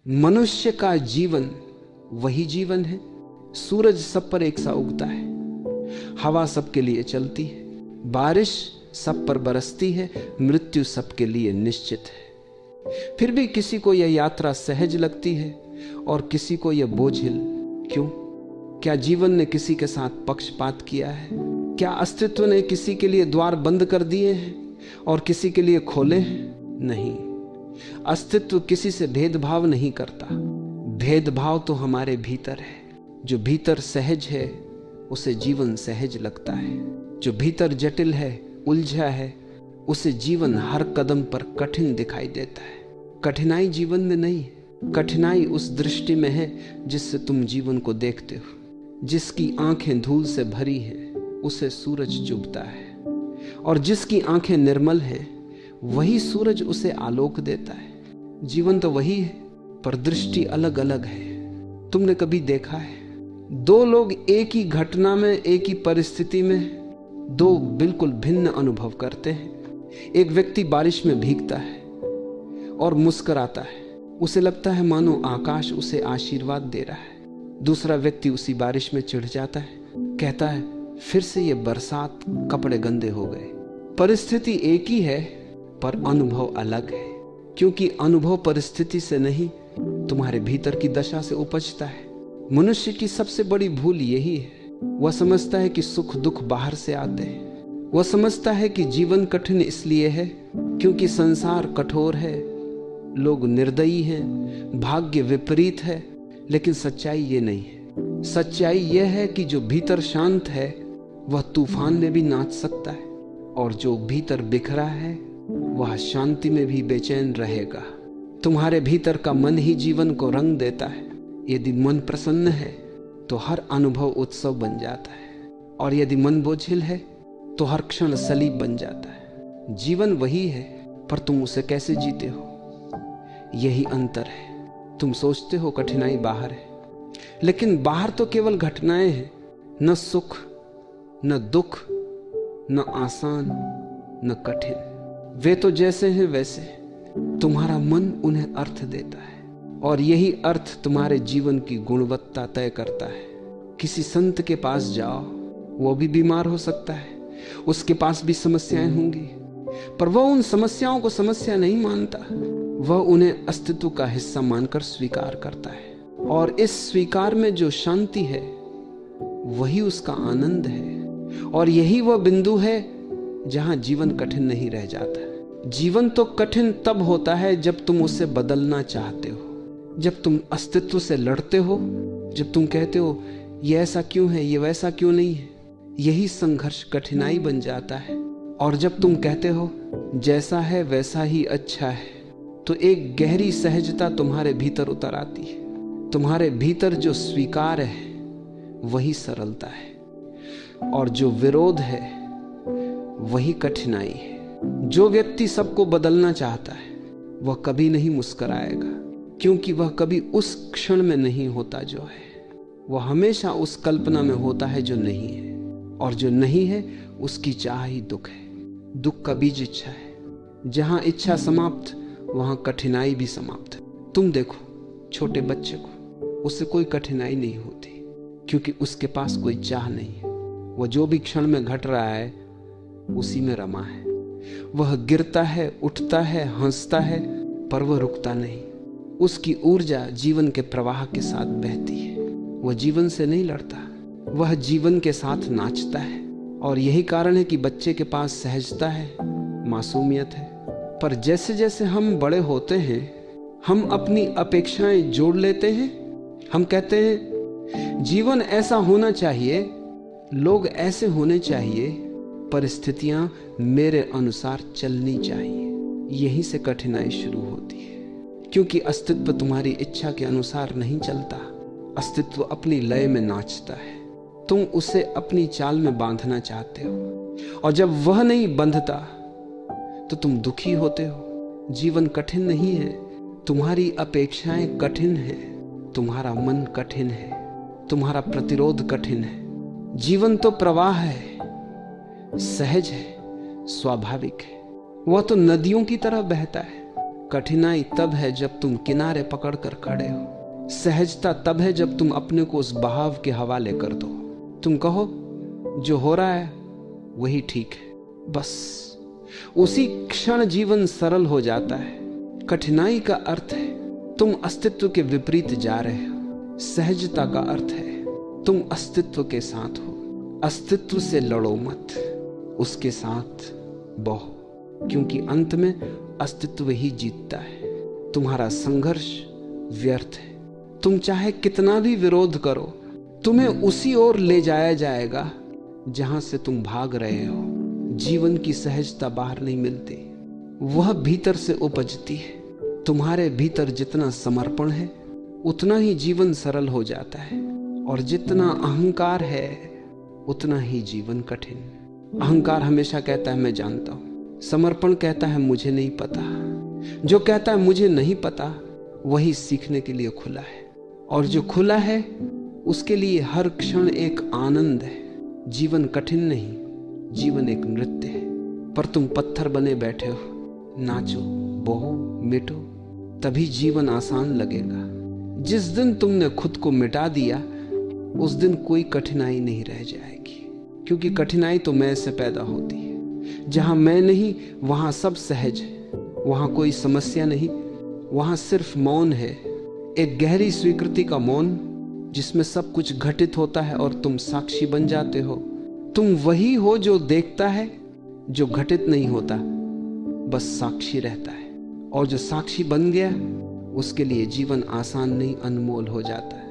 मनुष्य का जीवन वही जीवन है। सूरज सब पर एक सा उगता है, हवा सबके लिए चलती है, बारिश सब पर बरसती है, मृत्यु सबके लिए निश्चित है। फिर भी किसी को यह यात्रा सहज लगती है और किसी को यह बोझिल। क्यों? क्या जीवन ने किसी के साथ पक्षपात किया है? क्या अस्तित्व ने किसी के लिए द्वार बंद कर दिए हैं और किसी के लिए खोले हैं? नहीं, अस्तित्व किसी से भेदभाव नहीं करता। भेदभाव तो हमारे भीतर है। जो भीतर सहज है उसे जीवन सहज लगता है। जो भीतर जटिल है, उलझा है, उसे जीवन हर कदम पर कठिन दिखाई देता है। कठिनाई जीवन में नहीं है, कठिनाई उस दृष्टि में है जिससे तुम जीवन को देखते हो। जिसकी आंखें धूल से भरी हैं उसे सूरज चुभता है, और जिसकी आंखें निर्मल हैं वही सूरज उसे आलोक देता है। जीवन तो वही है, पर दृष्टि अलग अलग है। तुमने कभी देखा है दो लोग एक ही घटना में, एक ही परिस्थिति में दो बिल्कुल भिन्न अनुभव करते हैं? एक व्यक्ति बारिश में भीगता है और मुस्कुराता है, उसे लगता है मानो आकाश उसे आशीर्वाद दे रहा है। दूसरा व्यक्ति उसी बारिश में चिढ़ जाता है, कहता है फिर से ये बरसात, कपड़े गंदे हो गए। परिस्थिति एक ही है पर अनुभव अलग है, क्योंकि अनुभव परिस्थिति से नहीं तुम्हारे भीतर की दशा से उपजता है। मनुष्य की सबसे बड़ी भूल यही है, वह समझता है कि सुख दुख बाहर से आते हैं। वह समझता है कि जीवन कठिन इसलिए है क्योंकि संसार कठोर है, लोग निर्दयी हैं, भाग्य विपरीत है। लेकिन सच्चाई ये नहीं है। सच्चाई यह है कि जो भीतर शांत है वह तूफान में भी नाच सकता है, और जो भीतर बिखरा है वह शांति में भी बेचैन रहेगा। तुम्हारे भीतर का मन ही जीवन को रंग देता है। यदि मन प्रसन्न है तो हर अनुभव उत्सव बन जाता है, और यदि मन बोझिल है तो हर क्षण सलीब बन जाता है। जीवन वही है, पर तुम उसे कैसे जीते हो, यही अंतर है। तुम सोचते हो कठिनाई बाहर है, लेकिन बाहर तो केवल घटनाएं हैं, न सुख न दुख, न आसान न कठिन। वे तो जैसे हैं वैसे, तुम्हारा मन उन्हें अर्थ देता है, और यही अर्थ तुम्हारे जीवन की गुणवत्ता तय करता है। किसी संत के पास जाओ, वो भी बीमार हो सकता है, उसके पास भी समस्याएं होंगी, पर वह उन समस्याओं को समस्या नहीं मानता, वह उन्हें अस्तित्व का हिस्सा मानकर स्वीकार करता है। और इस स्वीकार में जो शांति है वही उसका आनंद है, और यही वह बिंदु है जहां जीवन कठिन नहीं रह जाता। जीवन तो कठिन तब होता है जब तुम उसे बदलना चाहते हो, जब तुम अस्तित्व से लड़ते हो, जब तुम कहते हो ये ऐसा क्यों है, ये वैसा क्यों नहीं है। यही संघर्ष कठिनाई बन जाता है। और जब तुम कहते हो जैसा है वैसा ही अच्छा है, तो एक गहरी सहजता तुम्हारे भीतर उतर आती है। तुम्हारे भीतर जो स्वीकार है वही सरलता है, और जो विरोध है वही कठिनाई है। जो व्यक्ति सबको बदलना चाहता है वह कभी नहीं मुस्कुराएगा, क्योंकि वह कभी उस क्षण में नहीं होता जो है। वह हमेशा उस कल्पना में होता है जो नहीं है, और जो नहीं है उसकी चाह ही दुख है। दुख का बीज इच्छा है। जहां इच्छा समाप्त वहां कठिनाई भी समाप्त। तुम देखो छोटे बच्चे को, उससे कोई कठिनाई नहीं होती, क्योंकि उसके पास कोई चाह नहीं है। वह जो भी क्षण में घट रहा है उसी में रमा है। वह गिरता है, उठता है, हंसता है, पर वह रुकता नहीं। उसकी ऊर्जा जीवन के प्रवाह के साथ बहती है। वह जीवन से नहीं लड़ता, वह जीवन के साथ नाचता है। और यही कारण है कि बच्चे के पास सहजता है, मासूमियत है। पर जैसे जैसे हम बड़े होते हैं हम अपनी अपेक्षाएं जोड़ लेते हैं। हम कहते हैं जीवन ऐसा होना चाहिए, लोग ऐसे होने चाहिए, परिस्थितियां मेरे अनुसार चलनी चाहिए। यहीं से कठिनाई शुरू होती है, क्योंकि अस्तित्व तुम्हारी इच्छा के अनुसार नहीं चलता। अस्तित्व अपनी लय में नाचता है। तुम उसे अपनी चाल में बांधना चाहते हो, और जब वह नहीं बंधता तो तुम दुखी होते हो। जीवन कठिन नहीं है, तुम्हारी अपेक्षाएं कठिन है, तुम्हारा मन कठिन है, तुम्हारा प्रतिरोध कठिन है। जीवन तो प्रवाह है, सहज है, स्वाभाविक है। वह तो नदियों की तरह बहता है। कठिनाई तब है जब तुम किनारे पकड़कर खड़े हो। सहजता तब है जब तुम अपने को उस बहाव के हवाले कर दो। तुम कहो जो हो रहा है वही ठीक है, बस उसी क्षण जीवन सरल हो जाता है। कठिनाई का अर्थ है तुम अस्तित्व के विपरीत जा रहे हो। सहजता का अर्थ है तुम अस्तित्व के साथ हो। अस्तित्व से लड़ो मत, उसके साथ बहो, क्योंकि अंत में अस्तित्व ही जीतता है। तुम्हारा संघर्ष व्यर्थ है। तुम चाहे कितना भी विरोध करो, तुम्हें उसी ओर ले जाया जाएगा जहां से तुम भाग रहे हो। जीवन की सहजता बाहर नहीं मिलती, वह भीतर से उपजती है। तुम्हारे भीतर जितना समर्पण है उतना ही जीवन सरल हो जाता है, और जितना अहंकार है उतना ही जीवन कठिन। अहंकार हमेशा कहता है मैं जानता हूं, समर्पण कहता है मुझे नहीं पता। जो कहता है मुझे नहीं पता वही सीखने के लिए खुला है, और जो खुला है उसके लिए हर क्षण एक आनंद है। जीवन कठिन नहीं, जीवन एक नृत्य है। पर तुम पत्थर बने बैठे हो, नाचो, बहो, मिटो, तभी जीवन आसान लगेगा। जिस दिन तुमने खुद को मिटा दिया उस दिन कोई कठिनाई नहीं रह जाएगी, क्योंकि कठिनाई तो मैं से पैदा होती है। जहां मैं नहीं वहां सब सहज है, वहां कोई समस्या नहीं, वहां सिर्फ मौन है। एक गहरी स्वीकृति का मौन जिसमें सब कुछ घटित होता है और तुम साक्षी बन जाते हो। तुम वही हो जो देखता है, जो घटित नहीं होता, बस साक्षी रहता है। और जो साक्षी बन गया उसके लिए जीवन आसान नहीं, अनमोल हो जाता है।